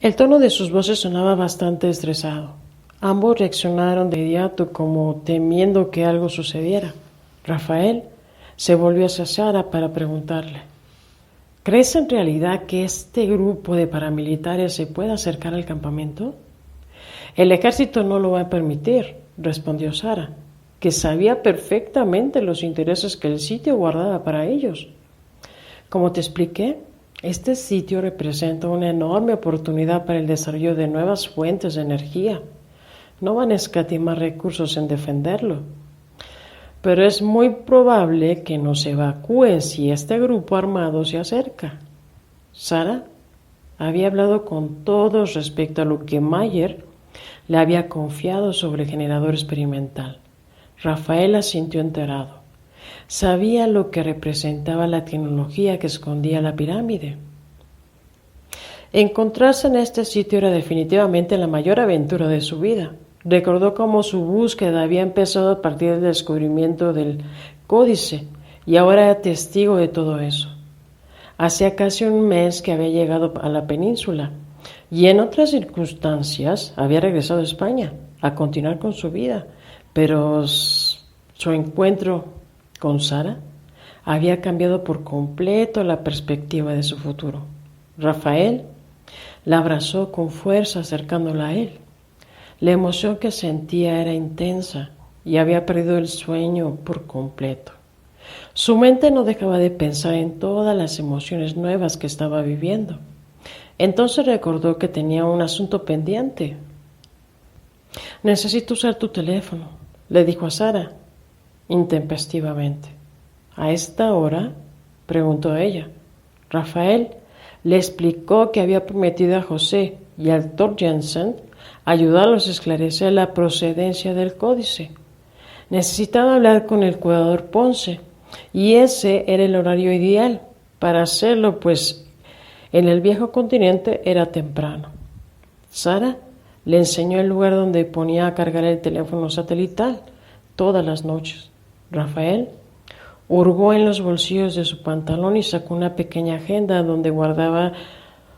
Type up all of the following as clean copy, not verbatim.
El tono de sus voces sonaba bastante estresado. Ambos reaccionaron de inmediato como temiendo que algo sucediera. Rafael se volvió hacia Sara para preguntarle: ¿crees en realidad que este grupo de paramilitares se pueda acercar al campamento? El ejército no lo va a permitir, respondió Sara, que sabía perfectamente los intereses que el sitio guardaba para ellos. Como te expliqué, este sitio representa una enorme oportunidad para el desarrollo de nuevas fuentes de energía. No van a escatimar recursos en defenderlo. Pero es muy probable que nos evacúen si este grupo armado se acerca. Sara había hablado con todos respecto a lo que Mayer le había confiado sobre el generador experimental. Rafael asintió enterado. Sabía lo que representaba la tecnología que escondía la pirámide. Encontrarse en este sitio era definitivamente la mayor aventura de su vida. Recordó cómo su búsqueda había empezado a partir del descubrimiento del códice y ahora era testigo de todo eso. Hacía casi un mes que había llegado a la península y en otras circunstancias había regresado a España a continuar con su vida, pero su encuentro con Sara había cambiado por completo la perspectiva de su futuro. Rafael la abrazó con fuerza acercándola a él. La emoción que sentía era intensa y había perdido el sueño por completo. Su mente no dejaba de pensar en todas las emociones nuevas que estaba viviendo. Entonces recordó que tenía un asunto pendiente. «Necesito usar tu teléfono», le dijo a Sara, intempestivamente. «¿A esta hora?», preguntó ella. Rafael le explicó que había prometido a José y al Dr. Jensen ayudarlos a esclarecer la procedencia del códice. Necesitaba hablar con el curador Ponce, y ese era el horario ideal para hacerlo, pues en el viejo continente era temprano. Sara le enseñó el lugar donde ponía a cargar el teléfono satelital todas las noches. Rafael hurgó en los bolsillos de su pantalón y sacó una pequeña agenda donde guardaba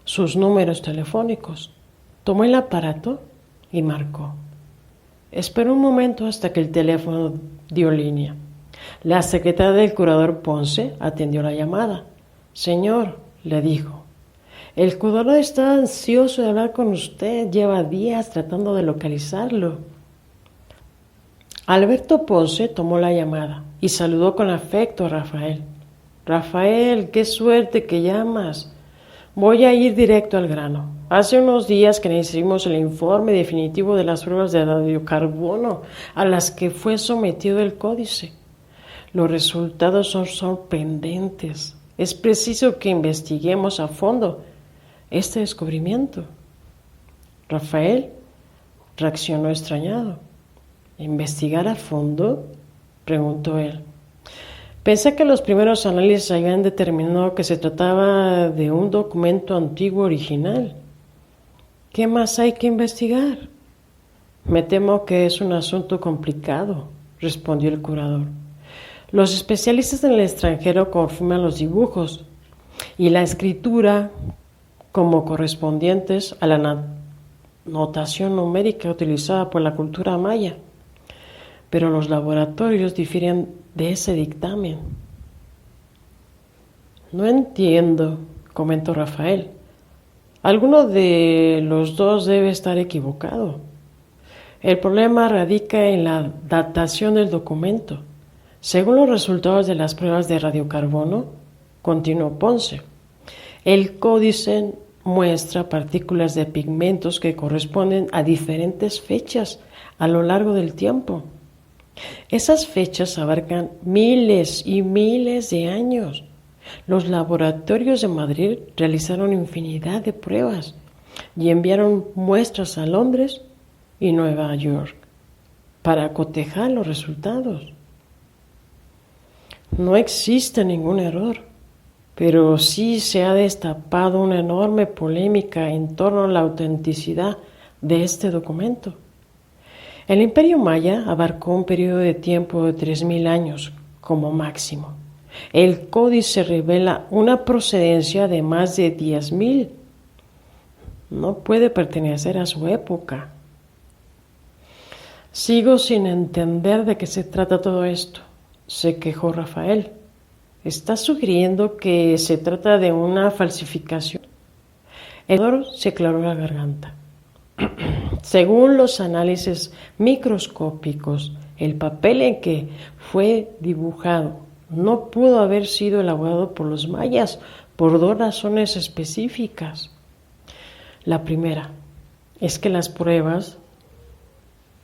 sus números telefónicos. Tomó el aparato y marcó. Esperó un momento hasta que el teléfono dio línea. La secretaria del curador Ponce atendió la llamada. «Señor», le dijo, «el curador está ansioso de hablar con usted. Lleva días tratando de localizarlo». Alberto Ponce tomó la llamada y saludó con afecto a Rafael. «Rafael, qué suerte que llamas. Voy a ir directo al grano. Hace unos días que recibimos el informe definitivo de las pruebas de radiocarbono a las que fue sometido el códice. Los resultados son sorprendentes. Es preciso que investiguemos a fondo este descubrimiento». Rafael reaccionó extrañado. «¿Investigar a fondo?», preguntó él. Pensé que los primeros análisis habían determinado que se trataba de un documento antiguo original. ¿Qué más hay que investigar? Me temo que es un asunto complicado, respondió el curador. Los especialistas en el extranjero confirman los dibujos y la escritura como correspondientes a la notación numérica utilizada por la cultura maya, pero los laboratorios difieren de ese dictamen. «No entiendo», comentó Rafael. «Alguno de los dos debe estar equivocado. El problema radica en la datación del documento. Según los resultados de las pruebas de radiocarbono», continuó Ponce, «el códice muestra partículas de pigmentos que corresponden a diferentes fechas a lo largo del tiempo. Esas fechas abarcan miles y miles de años. Los laboratorios de Madrid realizaron infinidad de pruebas y enviaron muestras a Londres y Nueva York para cotejar los resultados. No existe ningún error, pero sí se ha destapado una enorme polémica en torno a la autenticidad de este documento. El Imperio Maya abarcó un periodo de tiempo de 3000 años como máximo. El códice revela una procedencia de más de 10.000. no puede pertenecer a su época. Sigo sin entender de qué se trata todo esto, se quejó Rafael. ¿Estás sugiriendo que se trata de una falsificación? El doctor se aclaró la garganta. Según los análisis microscópicos, el papel en que fue dibujado no pudo haber sido elaborado por los mayas por dos razones específicas. La primera es que las pruebas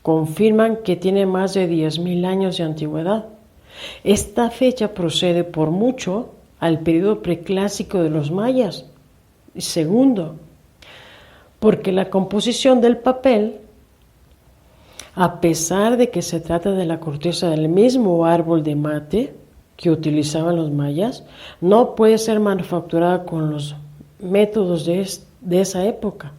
confirman que tiene más de 10.000 años de antigüedad. Esta fecha procede por mucho al periodo preclásico de los mayas. Y segundo, porque la composición del papel, a pesar de que se trata de la corteza del mismo árbol de mate que utilizaban los mayas, no puede ser manufacturada con los métodos de esa época.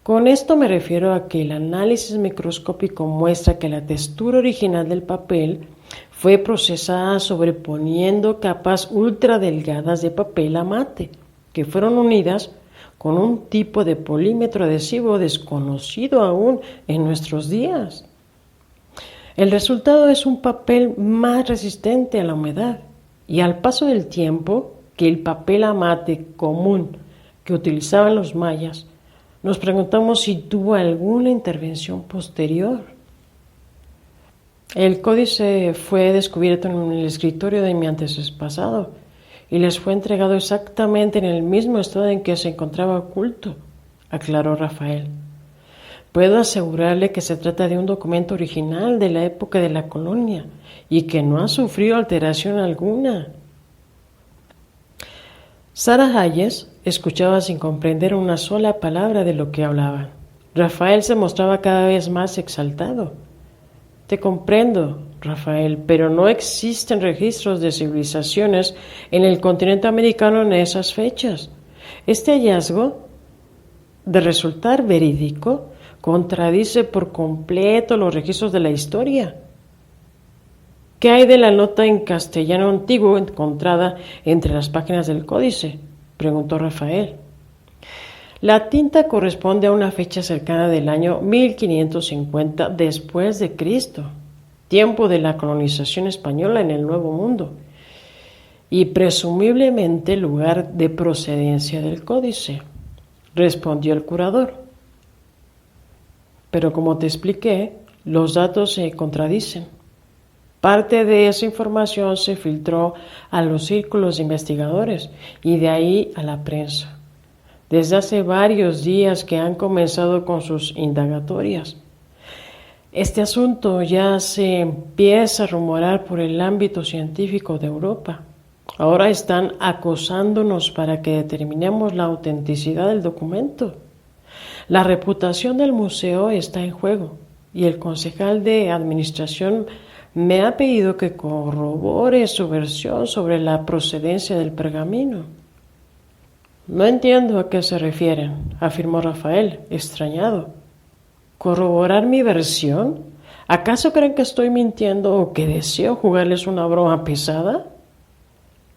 Con esto me refiero a que el análisis microscópico muestra que la textura original del papel fue procesada sobreponiendo capas ultra delgadas de papel a mate, que fueron unidas con un tipo de polímetro adhesivo desconocido aún en nuestros días. El resultado es un papel más resistente a la humedad y al paso del tiempo que el papel a mate común que utilizaban los mayas. Nos preguntamos si tuvo alguna intervención posterior. El códice fue descubierto en el escritorio de mi antepasado y les fue entregado exactamente en el mismo estado en que se encontraba oculto, aclaró Rafael. Puedo asegurarle que se trata de un documento original de la época de la colonia y que no ha sufrido alteración alguna. Sarah Hayes escuchaba sin comprender una sola palabra de lo que hablaban. Rafael se mostraba cada vez más exaltado. Te comprendo, Rafael, pero no existen registros de civilizaciones en el continente americano en esas fechas. Este hallazgo, de resultar verídico, contradice por completo los registros de la historia. ¿Qué hay de la nota en castellano antiguo encontrada entre las páginas del códice?, preguntó Rafael. La tinta corresponde a una fecha cercana del año 1550 después de Cristo, tiempo de la colonización española en el Nuevo Mundo, y presumiblemente lugar de procedencia del códice, respondió el curador. Pero como te expliqué, los datos se contradicen. Parte de esa información se filtró a los círculos de investigadores y de ahí a la prensa. Desde hace varios días que han comenzado con sus indagatorias. Este asunto ya se empieza a rumorar por el ámbito científico de Europa. Ahora están acosándonos para que determinemos la autenticidad del documento. La reputación del museo está en juego y el concejal de administración me ha pedido que corrobore su versión sobre la procedencia del pergamino. No entiendo a qué se refieren, afirmó Rafael, extrañado. ¿Corroborar mi versión? ¿Acaso creen que estoy mintiendo o que deseo jugarles una broma pesada?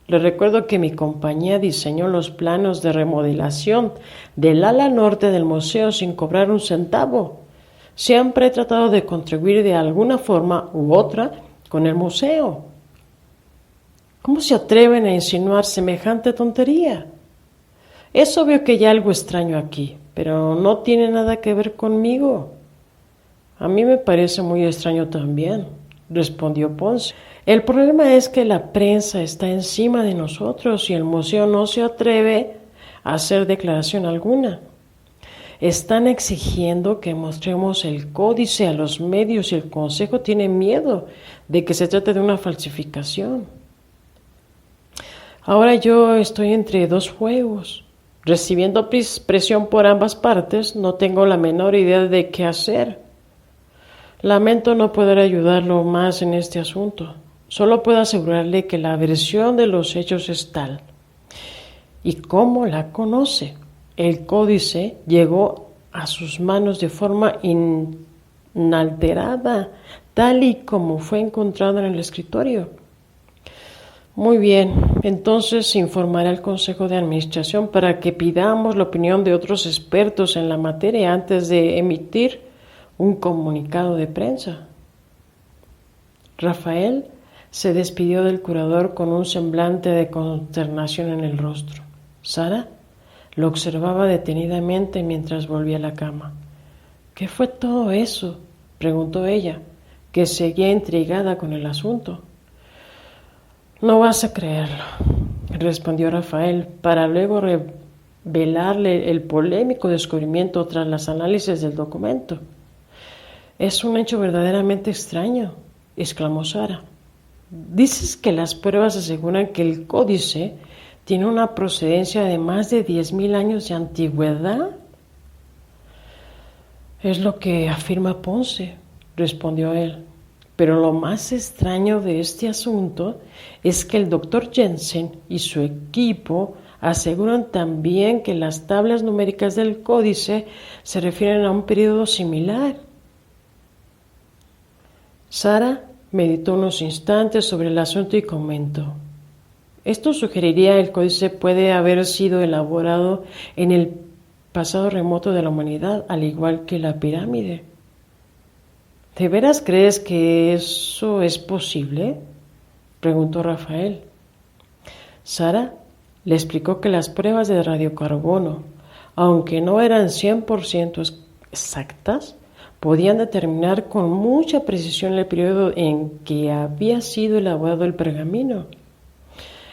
Les recuerdo que mi compañía diseñó los planos de remodelación del ala norte del museo sin cobrar un centavo. Siempre he tratado de contribuir de alguna forma u otra con el museo. ¿Cómo se atreven a insinuar semejante tontería? Es obvio que hay algo extraño aquí, pero no tiene nada que ver conmigo. A mí me parece muy extraño también, respondió Ponce. El problema es que la prensa está encima de nosotros y el museo no se atreve a hacer declaración alguna. Están exigiendo que mostremos el códice a los medios y el consejo tiene miedo de que se trate de una falsificación. Ahora yo estoy entre dos fuegos. Recibiendo presión por ambas partes, no tengo la menor idea de qué hacer. Lamento no poder ayudarlo más en este asunto. Solo puedo asegurarle que la versión de los hechos es tal. ¿Y cómo la conoce? El códice llegó a sus manos de forma inalterada, tal y como fue encontrado en el escritorio. Muy bien, entonces informaré al Consejo de Administración para que pidamos la opinión de otros expertos en la materia antes de emitir un comunicado de prensa. Rafael se despidió del curador con un semblante de consternación en el rostro. Sara lo observaba detenidamente mientras volvía a la cama. ¿Qué fue todo eso?, preguntó ella, que seguía intrigada con el asunto. No vas a creerlo, respondió Rafael, para luego revelarle el polémico descubrimiento tras los análisis del documento. Es un hecho verdaderamente extraño, exclamó Sara. ¿Dices que las pruebas aseguran que el códice tiene una procedencia de más de 10.000 años de antigüedad? Es lo que afirma Ponce, respondió él. Pero lo más extraño de este asunto es que el doctor Jensen y su equipo aseguran también que las tablas numéricas del códice se refieren a un periodo similar. Sara meditó unos instantes sobre el asunto y comentó: esto sugeriría que el códice puede haber sido elaborado en el pasado remoto de la humanidad, al igual que la pirámide. ¿De veras crees que eso es posible?, preguntó Rafael. Sara le explicó que las pruebas de radiocarbono, aunque no eran 100% exactas, podían determinar con mucha precisión el periodo en que había sido elaborado el pergamino.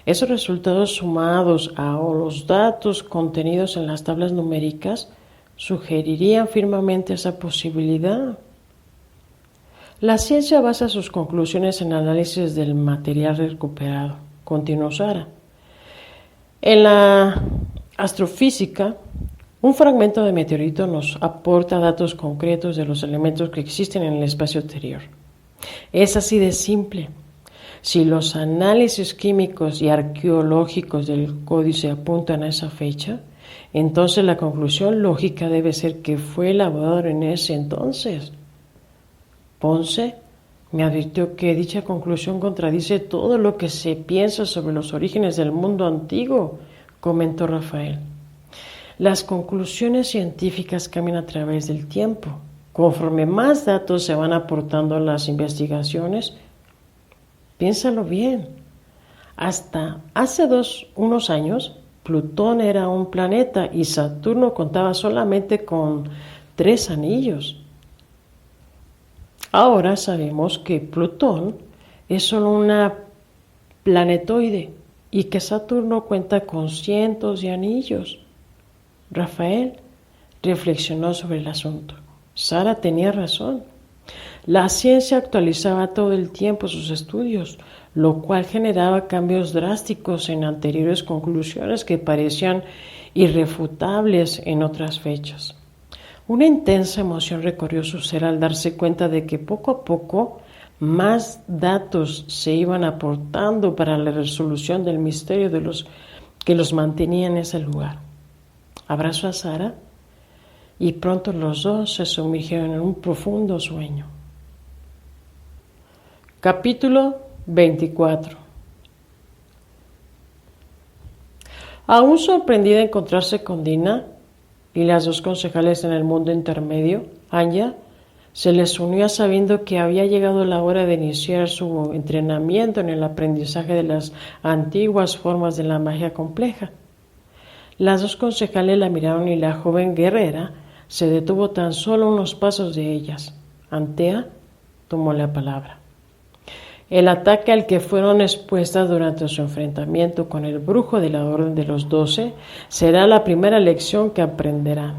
Esos resultados, sumados a los datos contenidos en las tablas numéricas, sugerirían firmemente esa posibilidad. La ciencia basa sus conclusiones en análisis del material recuperado, continuó Sara. En la astrofísica, un fragmento de meteorito nos aporta datos concretos de los elementos que existen en el espacio exterior. Es así de simple. Si los análisis químicos y arqueológicos del códice apuntan a esa fecha, entonces la conclusión lógica debe ser que fue elaborado en ese entonces. Ponce me advirtió que dicha conclusión contradice todo lo que se piensa sobre los orígenes del mundo antiguo, comentó Rafael. Las conclusiones científicas cambian a través del tiempo. Conforme más datos se van aportando a las investigaciones, piénsalo bien. Hasta hace unos años, Plutón era un planeta y Saturno contaba solamente con 3 anillos. Ahora sabemos que Plutón es solo una planetoide y que Saturno cuenta con cientos de anillos. Rafael reflexionó sobre el asunto. Sara tenía razón. La ciencia actualizaba todo el tiempo sus estudios, lo cual generaba cambios drásticos en anteriores conclusiones que parecían irrefutables en otras fechas. Una intensa emoción recorrió su ser al darse cuenta de que poco a poco más datos se iban aportando para la resolución del misterio de los que los mantenía en ese lugar. Abrazó a Sara y pronto los dos se sumergieron en un profundo sueño. Capítulo 24. Aún sorprendida de encontrarse con Dina y las 2 concejales en el mundo intermedio, Anya se les unió sabiendo que había llegado la hora de iniciar su entrenamiento en el aprendizaje de las antiguas formas de la magia compleja. Las 2 concejales la miraron y la joven guerrera se detuvo tan solo unos pasos de ellas. Antea tomó la palabra. El ataque al que fueron expuestas durante su enfrentamiento con el brujo de la Orden de los 12 será la primera lección que aprenderán.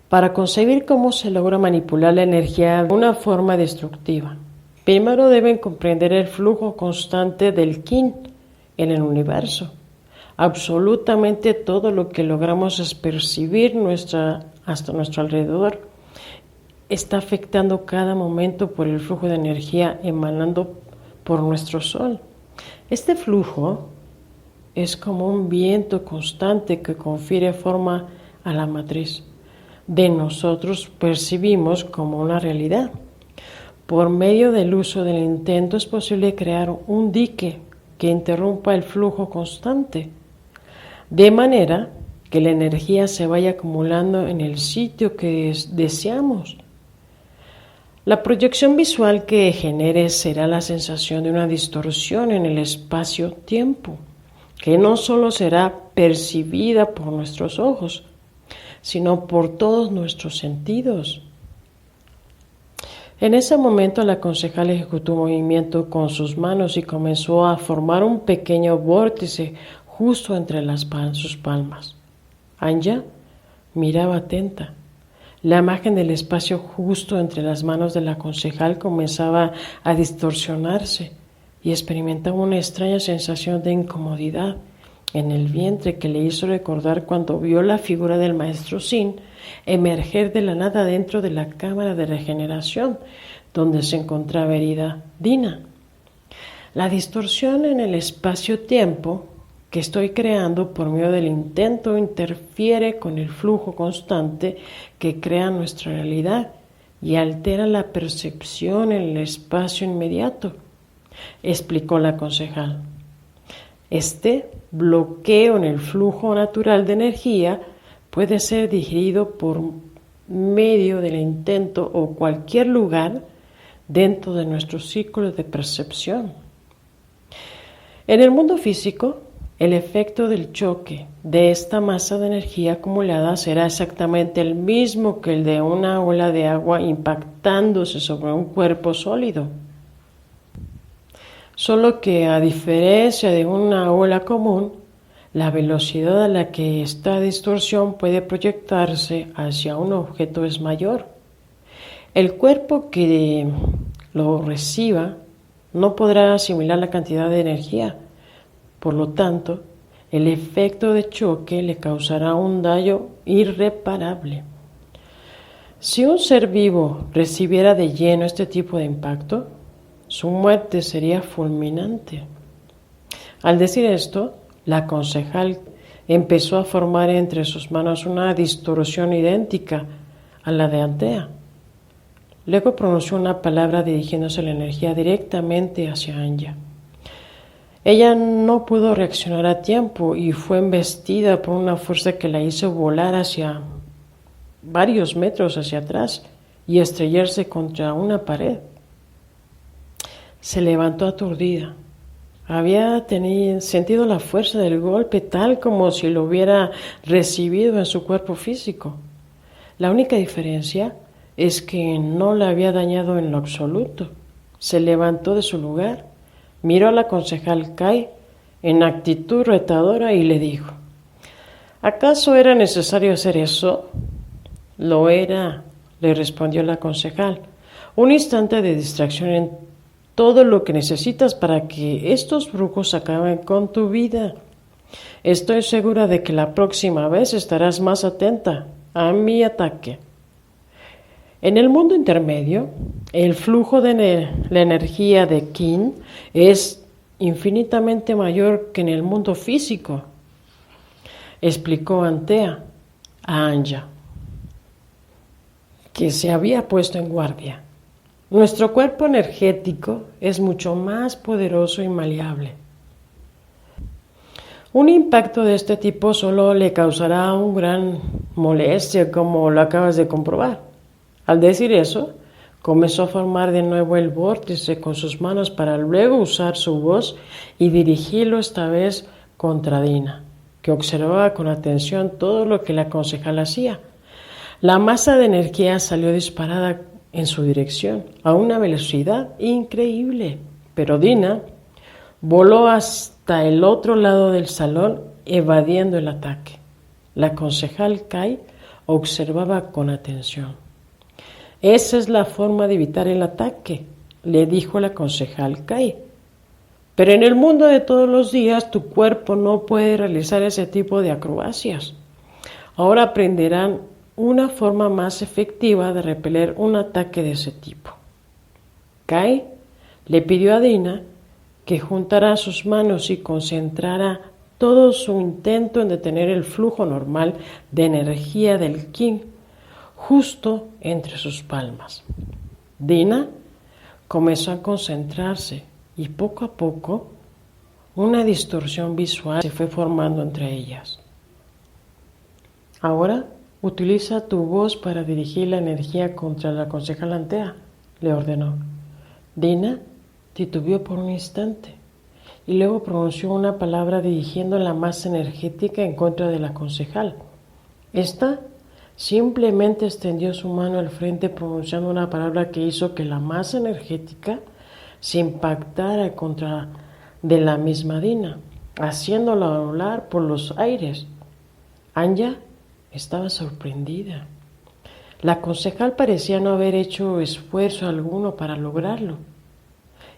Para concebir cómo se logra manipular la energía de una forma destructiva, primero deben comprender el flujo constante del Kin en el universo. Absolutamente todo lo que logramos percibir hasta nuestro alrededor está afectando cada momento por el flujo de energía emanando por nuestro Sol. Este flujo es como un viento constante que confiere forma a la matriz de nosotros percibimos como una realidad. Por medio del uso del intento es posible crear un dique que interrumpa el flujo constante, de manera que la energía se vaya acumulando en el sitio que deseamos. La proyección visual que genere será la sensación de una distorsión en el espacio-tiempo, que no solo será percibida por nuestros ojos, sino por todos nuestros sentidos. En ese momento la concejal ejecutó un movimiento con sus manos y comenzó a formar un pequeño vórtice justo entre sus palmas. Anya miraba atenta. La imagen del espacio justo entre las manos de la concejal comenzaba a distorsionarse y experimentaba una extraña sensación de incomodidad en el vientre que le hizo recordar cuando vio la figura del maestro Sin emerger de la nada dentro de la cámara de regeneración donde se encontraba herida Dina. La distorsión en el espacio-tiempo que estoy creando por medio del intento interfiere con el flujo constante que crea nuestra realidad y altera la percepción en el espacio inmediato, explicó la concejal. Este bloqueo en el flujo natural de energía puede ser digerido por medio del intento o cualquier lugar dentro de nuestro círculo de percepción. En el mundo físico, el efecto del choque de esta masa de energía acumulada será exactamente el mismo que el de una ola de agua impactándose sobre un cuerpo sólido. Solo que, a diferencia de una ola común, la velocidad a la que esta distorsión puede proyectarse hacia un objeto es mayor. El cuerpo que lo reciba no podrá asimilar la cantidad de energía. Por lo tanto, el efecto de choque le causará un daño irreparable. Si un ser vivo recibiera de lleno este tipo de impacto, su muerte sería fulminante. Al decir esto, la concejal empezó a formar entre sus manos una distorsión idéntica a la de Antea. Luego pronunció una palabra dirigiéndose la energía directamente hacia Anya. Ella no pudo reaccionar a tiempo y fue embestida por una fuerza que la hizo volar hacia varios metros hacia atrás y estrellarse contra una pared. Se levantó aturdida. Había sentido la fuerza del golpe tal como si lo hubiera recibido en su cuerpo físico. La única diferencia es que no la había dañado en lo absoluto. Se levantó de su lugar, miró a la concejal Kai en actitud retadora y le dijo: ¿acaso era necesario hacer eso? Lo era, le respondió la concejal. Un instante de distracción en todo lo que necesitas para que estos brujos acaben con tu vida. Estoy segura de que la próxima vez estarás más atenta a mi ataque. En el mundo intermedio, el flujo de la energía de Kin es infinitamente mayor que en el mundo físico, explicó Antea a Anya, que se había puesto en guardia. Nuestro cuerpo energético es mucho más poderoso y maleable. Un impacto de este tipo solo le causará un gran molestia, como lo acabas de comprobar. Al decir eso, comenzó a formar de nuevo el vórtice con sus manos para luego usar su voz y dirigirlo esta vez contra Dina, que observaba con atención todo lo que la concejal hacía. La masa de energía salió disparada en su dirección a una velocidad increíble, pero Dina voló hasta el otro lado del salón evadiendo el ataque. La concejal Kai observaba con atención. Esa es la forma de evitar el ataque, le dijo la concejal Kai. Pero en el mundo de todos los días tu cuerpo no puede realizar ese tipo de acrobacias. Ahora aprenderán una forma más efectiva de repeler un ataque de ese tipo. Kai le pidió a Dina que juntara sus manos y concentrara todo su intento en detener el flujo normal de energía del King justo entre sus palmas. Dina comenzó a concentrarse y poco a poco una distorsión visual se fue formando entre ellas. Ahora utiliza tu voz para dirigir la energía contra la concejal Antea, le ordenó. Dina titubeó por un instante y luego pronunció una palabra dirigiendo la masa energética en contra de la concejal. Esta simplemente extendió su mano al frente pronunciando una palabra que hizo que la masa energética se impactara contra de la misma Dina, haciéndola volar por los aires. Anya estaba sorprendida. La concejal parecía no haber hecho esfuerzo alguno para lograrlo.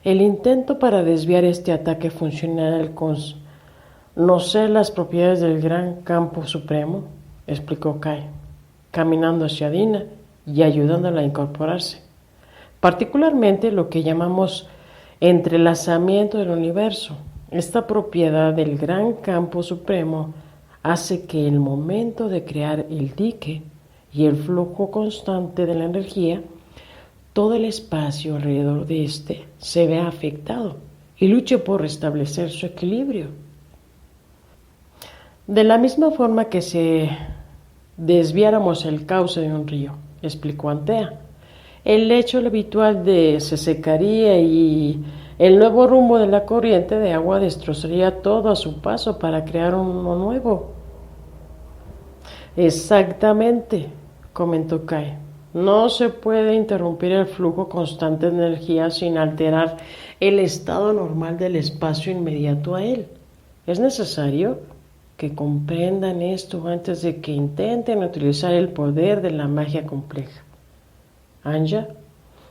El intento para desviar este ataque funcional con conocer las propiedades del gran campo supremo, explicó Kai, caminando hacia Dina y ayudándola a incorporarse. Particularmente lo que llamamos entrelazamiento del universo. Esta propiedad del gran campo supremo hace que el momento de crear el dique y el flujo constante de la energía, todo el espacio alrededor de éste se vea afectado y luche por restablecer su equilibrio. De la misma forma que si desviáramos el cauce de un río, explicó Antea, el lecho habitual se secaría y el nuevo rumbo de la corriente de agua destrozaría todo a su paso para crear uno nuevo. Exactamente, comentó Kai. No se puede interrumpir el flujo constante de energía sin alterar el estado normal del espacio inmediato a él. Es necesario que comprendan esto antes de que intenten utilizar el poder de la magia compleja. Anya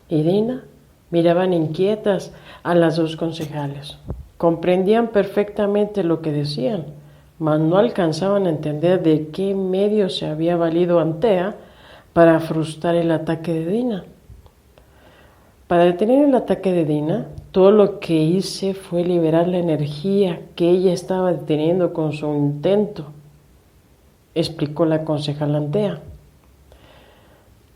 y Dina miraban inquietas a las dos concejales. Comprendían perfectamente lo que decían, mas no alcanzaban a entender de qué medio se había valido Antea para frustrar el ataque de Dina. Para detener el ataque de Dina, todo lo que hice fue liberar la energía que ella estaba deteniendo con su intento, explicó la concejal Antea.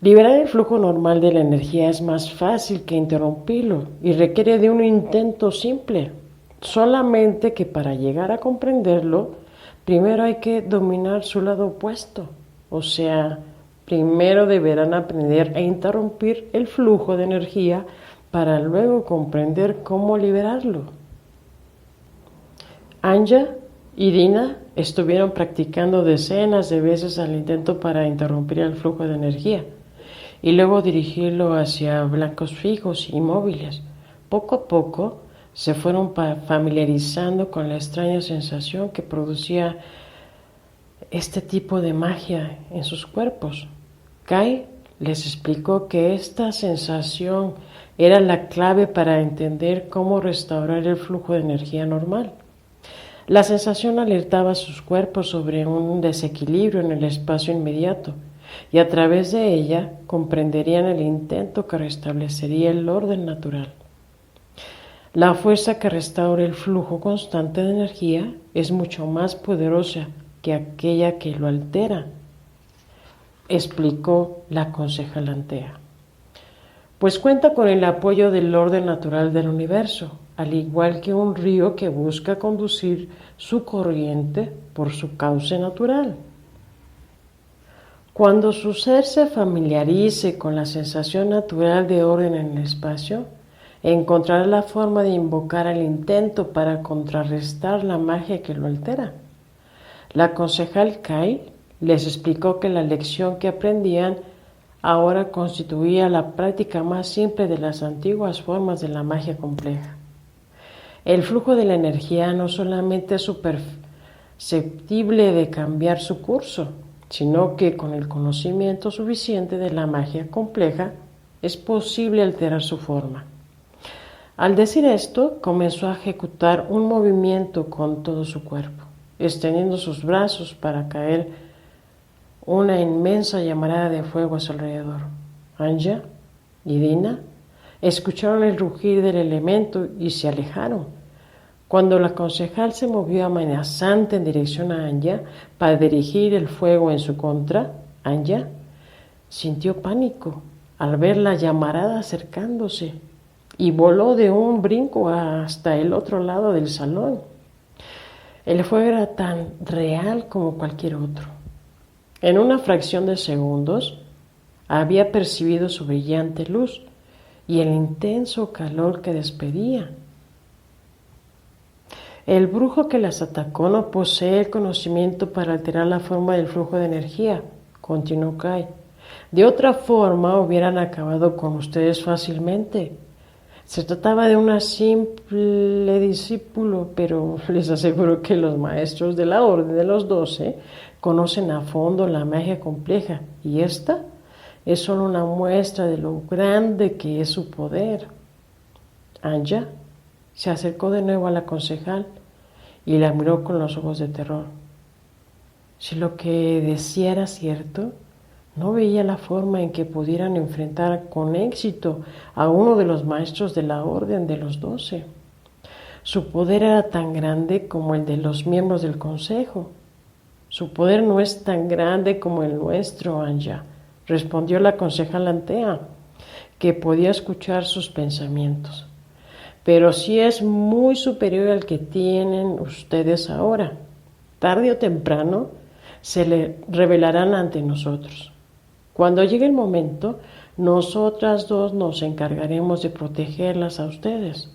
Liberar el flujo normal de la energía es más fácil que interrumpirlo y requiere de un intento simple, solamente que para llegar a comprenderlo, primero hay que dominar su lado opuesto, o sea, primero deberán aprender a interrumpir el flujo de energía para luego comprender cómo liberarlo. Anya y Dina estuvieron practicando decenas de veces el intento para interrumpir el flujo de energía y luego dirigirlo hacia blancos fijos y móviles. Poco a poco se fueron familiarizando con la extraña sensación que producía este tipo de magia en sus cuerpos. Kai les explicó que esta sensación era la clave para entender cómo restaurar el flujo de energía normal. La sensación alertaba a sus cuerpos sobre un desequilibrio en el espacio inmediato y a través de ella comprenderían el intento que restablecería el orden natural. La fuerza que restaura el flujo constante de energía es mucho más poderosa que aquella que lo altera, explicó la concejal Antea. Pues cuenta con el apoyo del orden natural del universo, al igual que un río que busca conducir su corriente por su cauce natural. Cuando su ser se familiarice con la sensación natural de orden en el espacio, encontrará la forma de invocar el intento para contrarrestar la magia que lo altera. La concejal Kai les explicó que la lección que aprendían ahora constituía la práctica más simple de las antiguas formas de la magia compleja. El flujo de la energía no solamente es susceptible de cambiar su curso, sino que con el conocimiento suficiente de la magia compleja es posible alterar su forma. Al decir esto, comenzó a ejecutar un movimiento con todo su cuerpo, extendiendo sus brazos para caer una inmensa llamarada de fuego a su alrededor. Anya y Dina escucharon el rugir del elemento y se alejaron. Cuando la concejal se movió amenazante en dirección a Anya para dirigir el fuego en su contra, Anya sintió pánico al ver la llamarada acercándose. y voló de un brinco hasta el otro lado del salón. El fuego era tan real como cualquier otro. En una fracción de segundos había percibido su brillante luz y el intenso calor que despedía. El brujo que las atacó no posee el conocimiento para alterar la forma del flujo de energía, continuó Kai. De otra forma hubieran acabado con ustedes fácilmente. Se trataba de una simple discípulo, pero les aseguro que los maestros de la Orden de los 12 conocen a fondo la magia compleja, y esta es solo una muestra de lo grande que es su poder. Anja se acercó de nuevo a la concejal y la miró con los ojos de terror. Si lo que decía era cierto, no veía la forma en que pudieran enfrentar con éxito a uno de los maestros de la Orden de los 12. Su poder era tan grande como el de los miembros del Consejo. Su poder no es tan grande como el nuestro, Anja, respondió la concejal Antea, que podía escuchar sus pensamientos. Pero sí es muy superior al que tienen ustedes ahora. Tarde o temprano se le revelarán ante nosotros. Cuando llegue el momento, nosotras dos nos encargaremos de protegerlas a ustedes.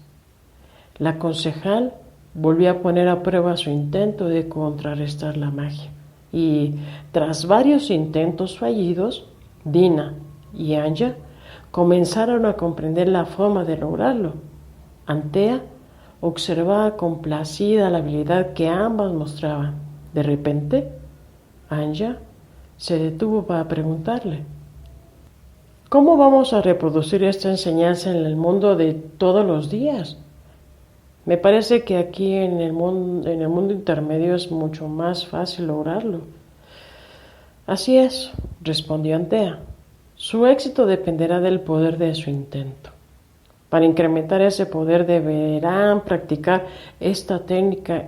La concejal volvió a poner a prueba su intento de contrarrestar la magia. Y tras varios intentos fallidos, Dina y Anja comenzaron a comprender la forma de lograrlo. Antea observaba complacida la habilidad que ambas mostraban. De repente, Anja se detuvo para preguntarle: ¿cómo vamos a reproducir esta enseñanza en el mundo de todos los días? Me parece que aquí en el mundo intermedio es mucho más fácil lograrlo. Así es, respondió Antea. Su éxito dependerá del poder de su intento. Para incrementar ese poder deberán practicar esta técnica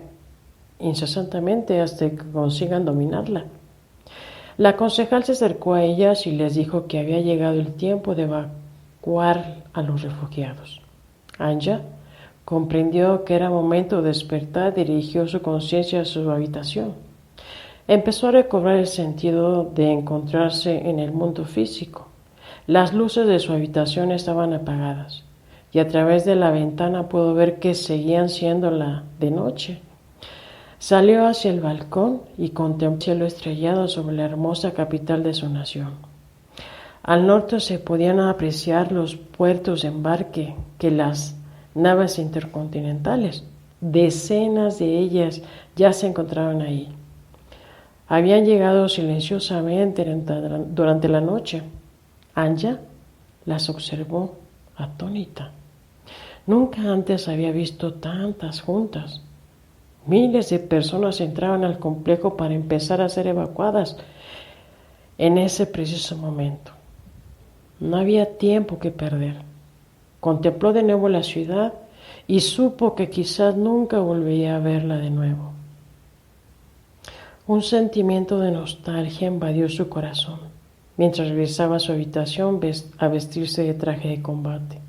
incesantemente hasta que consigan dominarla. La concejal se acercó a ellas y les dijo que había llegado el tiempo de evacuar a los refugiados. Anja comprendió que era momento de despertar y dirigió su conciencia a su habitación. Empezó a recobrar el sentido de encontrarse en el mundo físico. Las luces de su habitación estaban apagadas y a través de la ventana pudo ver que seguían siendo la de noche. Salió hacia el balcón y contempló el cielo estrellado sobre la hermosa capital de su nación. Al norte se podían apreciar los puertos de embarque que las naves intercontinentales. Decenas de ellas ya se encontraban ahí. Habían llegado silenciosamente durante la noche. Anja las observó atónita. Nunca antes había visto tantas juntas. Miles de personas entraban al complejo para empezar a ser evacuadas en ese preciso momento. No había tiempo que perder. Contempló de nuevo la ciudad y supo que quizás nunca volvería a verla de nuevo. Un sentimiento de nostalgia invadió su corazón mientras regresaba a su habitación a vestirse de traje de combate.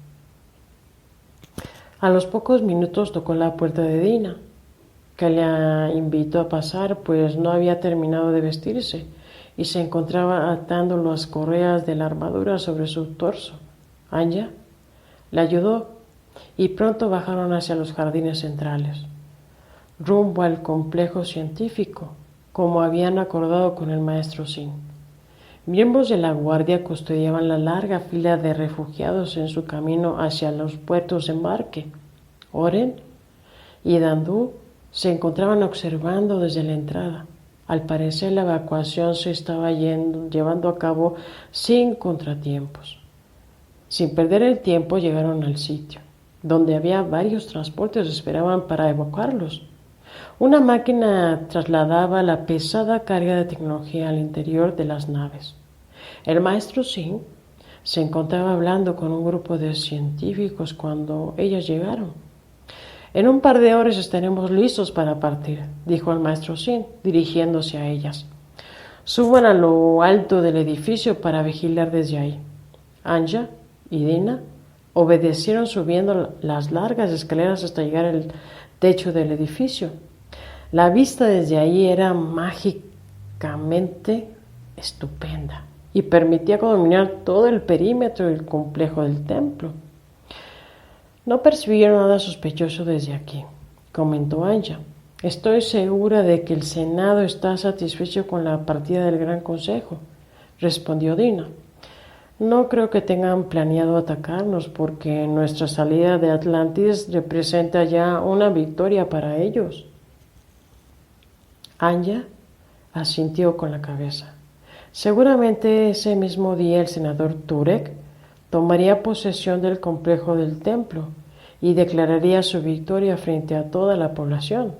A los pocos minutos tocó la puerta de Dina, que la invitó a pasar, pues no había terminado de vestirse y se encontraba atando las correas de la armadura sobre su torso. Anja la ayudó y pronto bajaron hacia los jardines centrales, rumbo al complejo científico, como habían acordado con el maestro Sin. Miembros de la guardia custodiaban la larga fila de refugiados en su camino hacia los puertos de embarque. Oren y Dandu se encontraban observando desde la entrada. Al parecer la evacuación se estaba llevando a cabo sin contratiempos. Sin perder el tiempo llegaron al sitio, donde había varios transportes que esperaban para evacuarlos. Una máquina trasladaba la pesada carga de tecnología al interior de las naves. El maestro Sin se encontraba hablando con un grupo de científicos cuando ellos llegaron. En un par de horas estaremos listos para partir, dijo el maestro Sin, dirigiéndose a ellas. Suban a lo alto del edificio para vigilar desde ahí. Anja y Dina obedecieron subiendo las largas escaleras hasta llegar al techo del edificio. La vista desde ahí era mágicamente estupenda y permitía dominar todo el perímetro del complejo del templo. No percibieron nada sospechoso desde aquí, comentó Anya. Estoy segura de que el Senado está satisfecho con la partida del Gran Consejo, respondió Dina. No creo que tengan planeado atacarnos porque nuestra salida de Atlantis representa ya una victoria para ellos. Anya asintió con la cabeza. Seguramente ese mismo día el senador Turek tomaría posesión del complejo del templo y declararía su victoria frente a toda la población.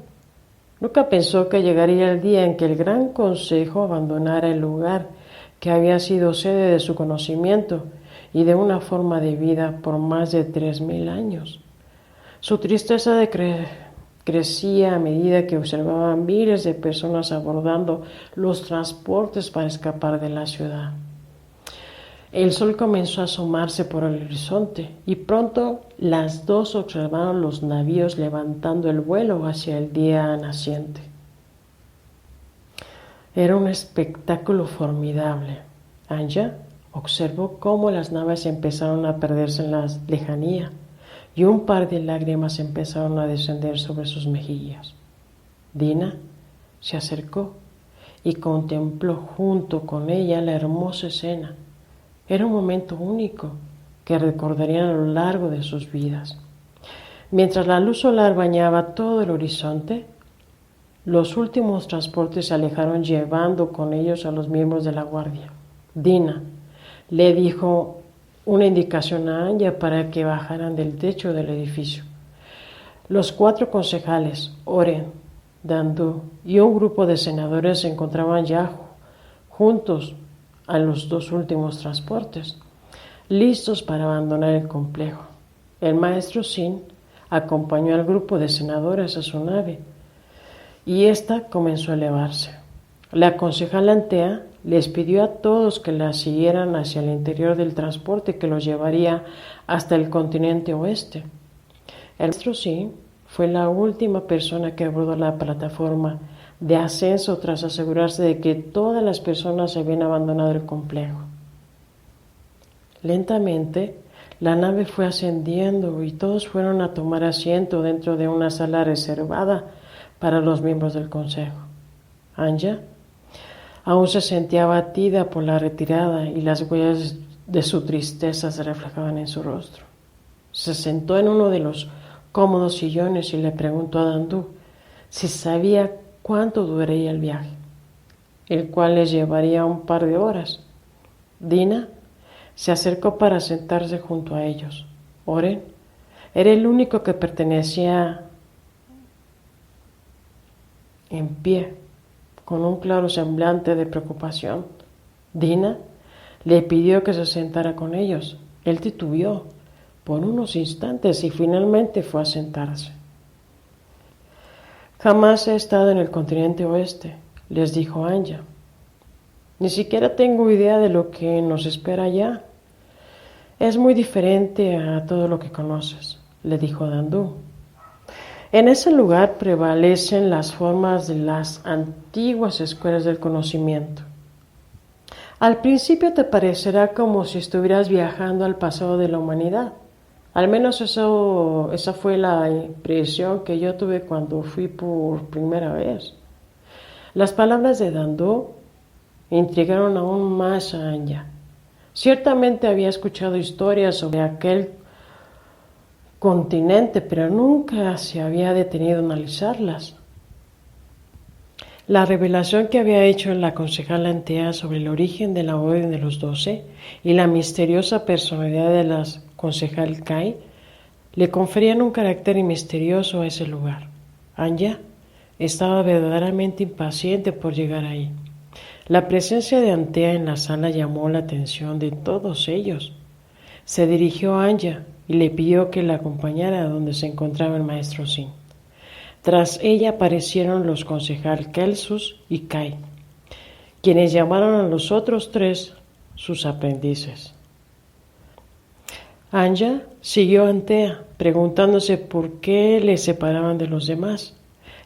Nunca pensó que llegaría el día en que el Gran Consejo abandonara el lugar que había sido sede de su conocimiento y de una forma de vida por más de 3000 años. Su tristeza crecía a medida que observaba miles de personas abordando los transportes para escapar de la ciudad. El sol comenzó a asomarse por el horizonte y pronto las dos observaron los navíos levantando el vuelo hacia el día naciente. Era un espectáculo formidable. Anya observó cómo las naves empezaron a perderse en la lejanía y un par de lágrimas empezaron a descender sobre sus mejillas. Dina se acercó y contempló junto con ella la hermosa escena. Era un momento único que recordarían a lo largo de sus vidas. Mientras la luz solar bañaba todo el horizonte, los últimos transportes se alejaron llevando con ellos a los miembros de la guardia. Dina le dijo una indicación a Anya para que bajaran del techo del edificio. Los 4 concejales, Oren, Dandu y un grupo de senadores se encontraban ya juntos a los 2 últimos transportes, listos para abandonar el complejo. El maestro Sin acompañó al grupo de senadores a su nave y ésta comenzó a elevarse. La concejal Antea les pidió a todos que la siguieran hacia el interior del transporte que los llevaría hasta el continente oeste. El maestro Sin fue la última persona que abordó la plataforma de ascenso tras asegurarse de que todas las personas habían abandonado el complejo. Lentamente, la nave fue ascendiendo y todos fueron a tomar asiento dentro de una sala reservada para los miembros del consejo. Anya aún se sentía abatida por la retirada y las huellas de su tristeza se reflejaban en su rostro. Se sentó en uno de los cómodos sillones y le preguntó a Dandu si sabía cuánto duraría el viaje, el cual les llevaría un par de horas. Dina se acercó para sentarse junto a ellos. Oren era el único que permanecía en pie, con un claro semblante de preocupación. Dina le pidió que se sentara con ellos. Él titubeó por unos instantes y finalmente fue a sentarse. Jamás he estado en el continente oeste, les dijo Anya. Ni siquiera tengo idea de lo que nos espera allá. Es muy diferente a todo lo que conoces, le dijo Dandu. En ese lugar prevalecen las formas de las antiguas escuelas del conocimiento. Al principio te parecerá como si estuvieras viajando al pasado de la humanidad. Al menos esa fue la impresión que yo tuve cuando fui por primera vez. Las palabras de Dandu intrigaron aún más a Anya. Ciertamente había escuchado historias sobre aquel continente, pero nunca se había detenido a analizarlas. La revelación que había hecho la concejal Antea sobre el origen de la Orden de los 12 y la misteriosa personalidad de la concejal Kai le conferían un carácter misterioso a ese lugar. Anya estaba verdaderamente impaciente por llegar ahí. La presencia de Antea en la sala llamó la atención de todos ellos. Se dirigió a Anya y le pidió que la acompañara a donde se encontraba el maestro Sin. Tras ella aparecieron los concejales Kelsus y Kai, quienes llamaron a los otros 3 sus aprendices. Anja siguió a Antea, preguntándose por qué le separaban de los demás.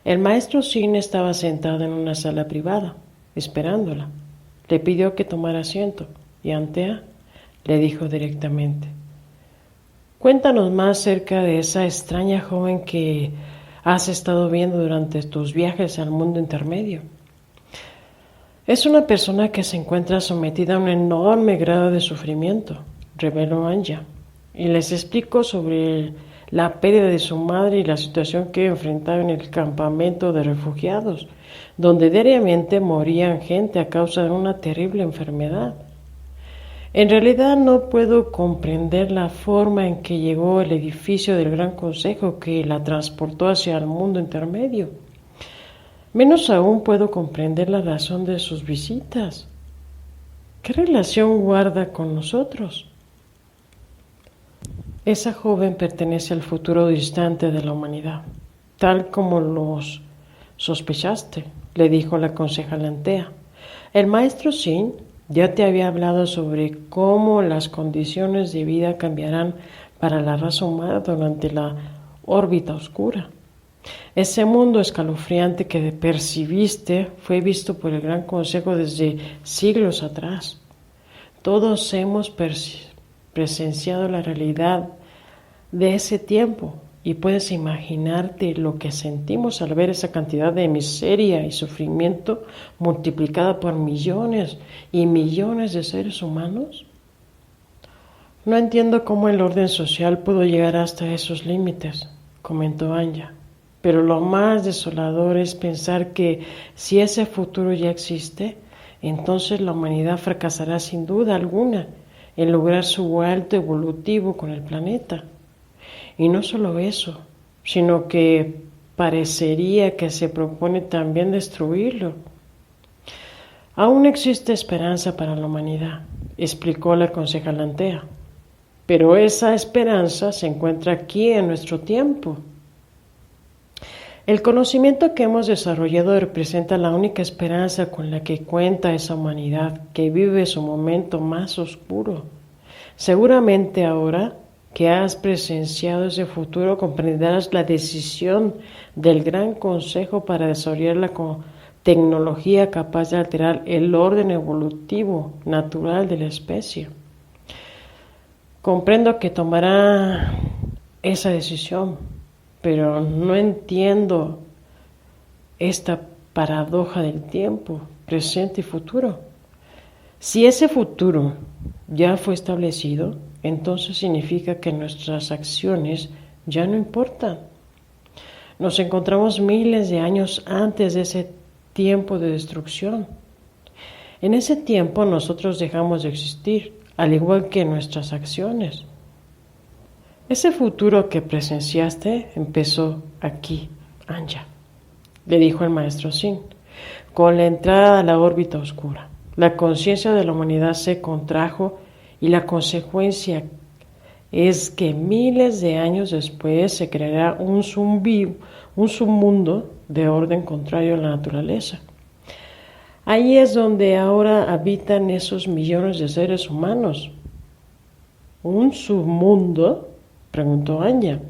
El maestro Sin estaba sentado en una sala privada, esperándola. Le pidió que tomara asiento y Antea le dijo directamente: Cuéntanos más acerca de esa extraña joven que has estado viendo durante tus viajes al mundo intermedio. Es una persona que se encuentra sometida a un enorme grado de sufrimiento, reveló Anja, y les explicó sobre la pérdida de su madre y la situación que enfrentaba en el campamento de refugiados, donde diariamente morían gente a causa de una terrible enfermedad. En realidad no puedo comprender la forma en que llegó el edificio del Gran Consejo que la transportó hacia el mundo intermedio. Menos aún puedo comprender la razón de sus visitas. ¿Qué relación guarda con nosotros? Esa joven pertenece al futuro distante de la humanidad, tal como los sospechaste, le dijo la concejala Antea. El maestro Sin ya te había hablado sobre cómo las condiciones de vida cambiarán para la raza humana durante la órbita oscura. Ese mundo escalofriante que percibiste fue visto por el Gran Consejo desde siglos atrás. Todos hemos presenciado la realidad de ese tiempo y puedes imaginarte lo que sentimos al ver esa cantidad de miseria y sufrimiento multiplicada por millones y millones de seres humanos. No entiendo cómo el orden social pudo llegar hasta esos límites, comentó Anja, pero lo más desolador es pensar que si ese futuro ya existe, entonces la humanidad fracasará sin duda alguna en lograr su vuelto evolutivo con el planeta. Y no solo eso, sino que parecería que se propone también destruirlo. Aún existe esperanza para la humanidad, explicó la concejala Antea, pero esa esperanza se encuentra aquí en nuestro tiempo. El conocimiento que hemos desarrollado representa la única esperanza con la que cuenta esa humanidad que vive su momento más oscuro. Seguramente ahora que has presenciado ese futuro comprenderás la decisión del Gran Consejo para desarrollar la tecnología capaz de alterar el orden evolutivo natural de la especie. Comprendo que tomará esa decisión, pero no entiendo esta paradoja del tiempo, presente y futuro. Si ese futuro ya fue establecido, entonces significa que nuestras acciones ya no importan. Nos encontramos miles de años antes de ese tiempo de destrucción. En ese tiempo nosotros dejamos de existir, al igual que nuestras acciones. Ese futuro que presenciaste empezó aquí, Anja, le dijo el maestro Sin, con la entrada a la órbita oscura. La conciencia de la humanidad se contrajo y la consecuencia es que miles de años después se creará un submundo de orden contrario a la naturaleza. Ahí es donde ahora habitan esos millones de seres humanos. ¿Un submundo?, preguntó Anja.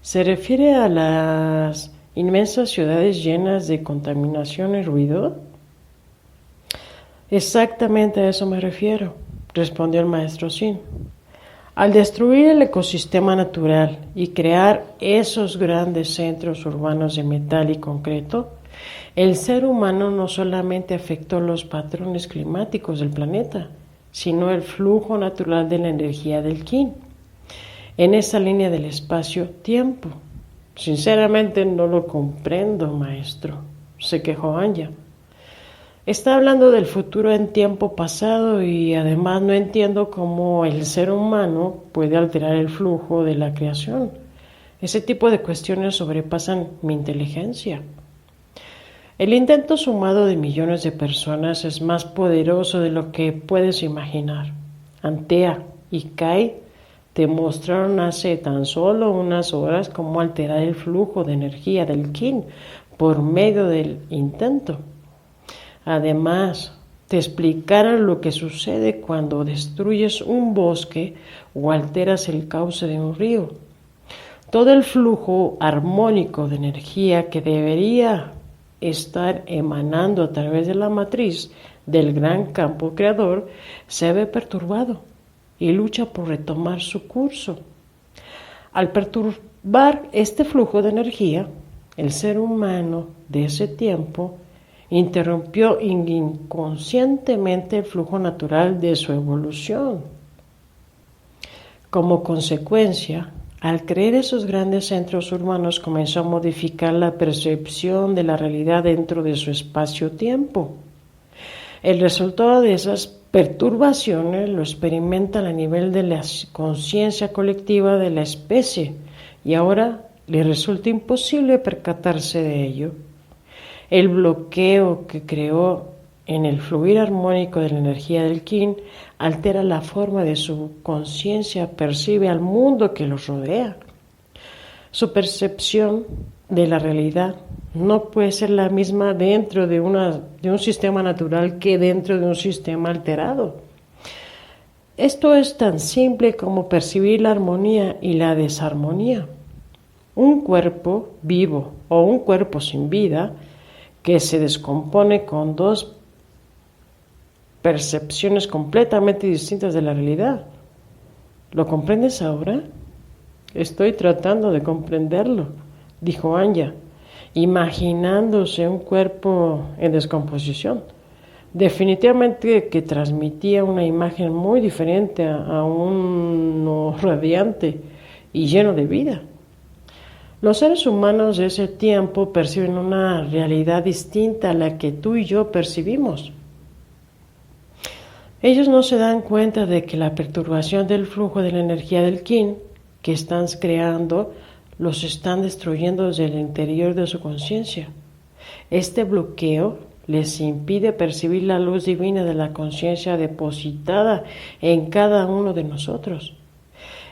¿Se refiere a las inmensas ciudades llenas de contaminación y ruido? Exactamente a eso me refiero, respondió el maestro Sin. Al destruir el ecosistema natural y crear esos grandes centros urbanos de metal y concreto, el ser humano no solamente afectó los patrones climáticos del planeta, sino el flujo natural de la energía del Yin. En esa línea del espacio-tiempo. Sinceramente no lo comprendo, maestro, se quejó Anja. Está hablando del futuro en tiempo pasado y además no entiendo cómo el ser humano puede alterar el flujo de la creación. Ese tipo de cuestiones sobrepasan mi inteligencia. El intento sumado de millones de personas es más poderoso de lo que puedes imaginar. Antea y Kai te mostraron hace tan solo unas horas cómo alterar el flujo de energía del Yin por medio del intento. Además, te explicaran lo que sucede cuando destruyes un bosque o alteras el cauce de un río. Todo el flujo armónico de energía que debería estar emanando a través de la matriz del gran campo creador se ve perturbado y lucha por retomar su curso. Al perturbar este flujo de energía, el ser humano de ese tiempo interrumpió inconscientemente el flujo natural de su evolución. Como consecuencia, al creer esos grandes centros urbanos comenzó a modificar la percepción de la realidad dentro de su espacio-tiempo. El resultado de esas perturbaciones lo experimentan a nivel de la conciencia colectiva de la especie y ahora le resulta imposible percatarse de ello. El bloqueo que creó en el fluir armónico de la energía del kin altera la forma de su conciencia, percibe al mundo que los rodea. Su percepción de la realidad no puede ser la misma dentro de un sistema natural que dentro de un sistema alterado. Esto es tan simple como percibir la armonía y la desarmonía. Un cuerpo vivo o un cuerpo sin vida que se descompone con dos percepciones completamente distintas de la realidad. ¿Lo comprendes ahora? Estoy tratando de comprenderlo, dijo Anya, imaginándose un cuerpo en descomposición. Definitivamente que transmitía una imagen muy diferente a uno radiante y lleno de vida. Los seres humanos de ese tiempo perciben una realidad distinta a la que tú y yo percibimos. Ellos no se dan cuenta de que la perturbación del flujo de la energía del kin que están creando los están destruyendo desde el interior de su conciencia. Este bloqueo les impide percibir la luz divina de la conciencia depositada en cada uno de nosotros.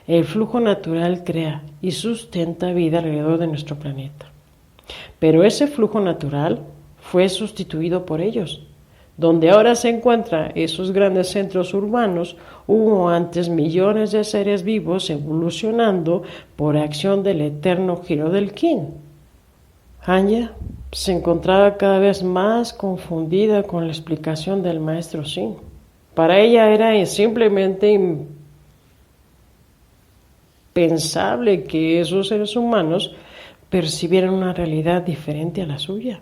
El flujo natural crea y sustenta vida alrededor de nuestro planeta. Pero ese flujo natural fue sustituido por ellos. Donde ahora se encuentran esos grandes centros urbanos, hubo antes millones de seres vivos evolucionando por acción del eterno giro del kin. Anya se encontraba cada vez más confundida con la explicación del maestro Shin. Para ella era simplemente impensable que esos seres humanos percibieran una realidad diferente a la suya.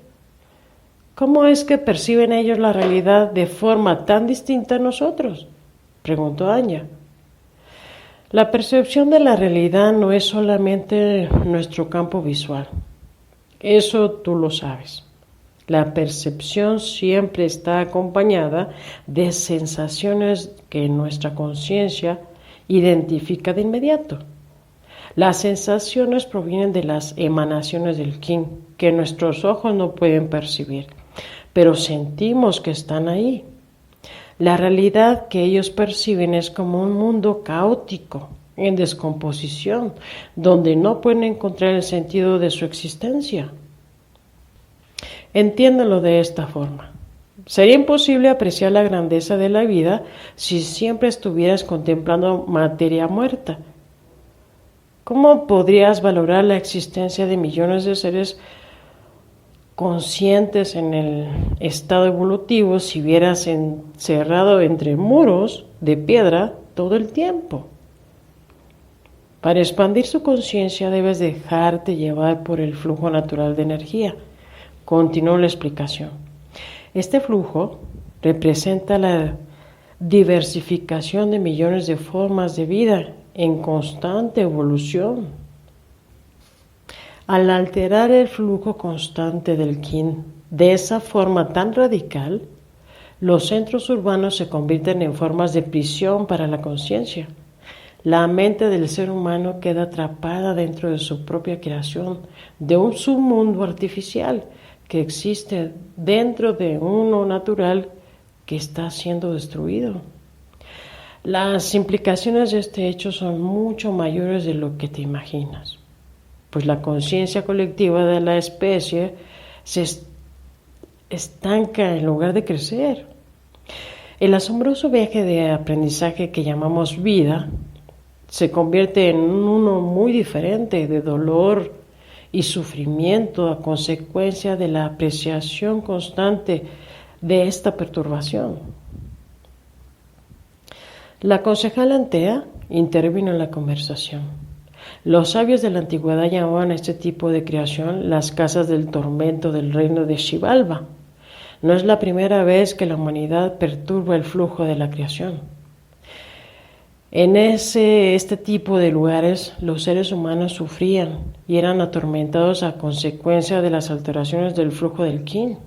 ¿Cómo es que perciben ellos la realidad de forma tan distinta a nosotros?, preguntó Anya. La percepción de la realidad no es solamente nuestro campo visual. Eso tú lo sabes. La percepción siempre está acompañada de sensaciones que nuestra conciencia identifica de inmediato. Las sensaciones provienen de las emanaciones del kin que nuestros ojos no pueden percibir, pero sentimos que están ahí. La realidad que ellos perciben es como un mundo caótico, en descomposición, donde no pueden encontrar el sentido de su existencia. Entiéndelo de esta forma. Sería imposible apreciar la grandeza de la vida si siempre estuvieras contemplando materia muerta. ¿Cómo podrías valorar la existencia de millones de seres conscientes en el estado evolutivo si vieras encerrado entre muros de piedra todo el tiempo? Para expandir su conciencia debes dejarte llevar por el flujo natural de energía. Continuó la explicación. Este flujo representa la diversificación de millones de formas de vida en constante evolución. Al alterar el flujo constante del kin de esa forma tan radical, los centros urbanos se convierten en formas de prisión para la conciencia. La mente del ser humano queda atrapada dentro de su propia creación, de un submundo artificial que existe dentro de uno natural que está siendo destruido. Las implicaciones de este hecho son mucho mayores de lo que te imaginas, pues la conciencia colectiva de la especie se estanca en lugar de crecer. El asombroso viaje de aprendizaje que llamamos vida se convierte en uno muy diferente de dolor y sufrimiento a consecuencia de la apreciación constante de esta perturbación. La concejal Antea intervino en la conversación. Los sabios de la antigüedad llamaban a este tipo de creación las casas del tormento del reino de Xibalba. No es la primera vez que la humanidad perturba el flujo de la creación. En este tipo de lugares, los seres humanos sufrían y eran atormentados a consecuencia de las alteraciones del flujo del Qin.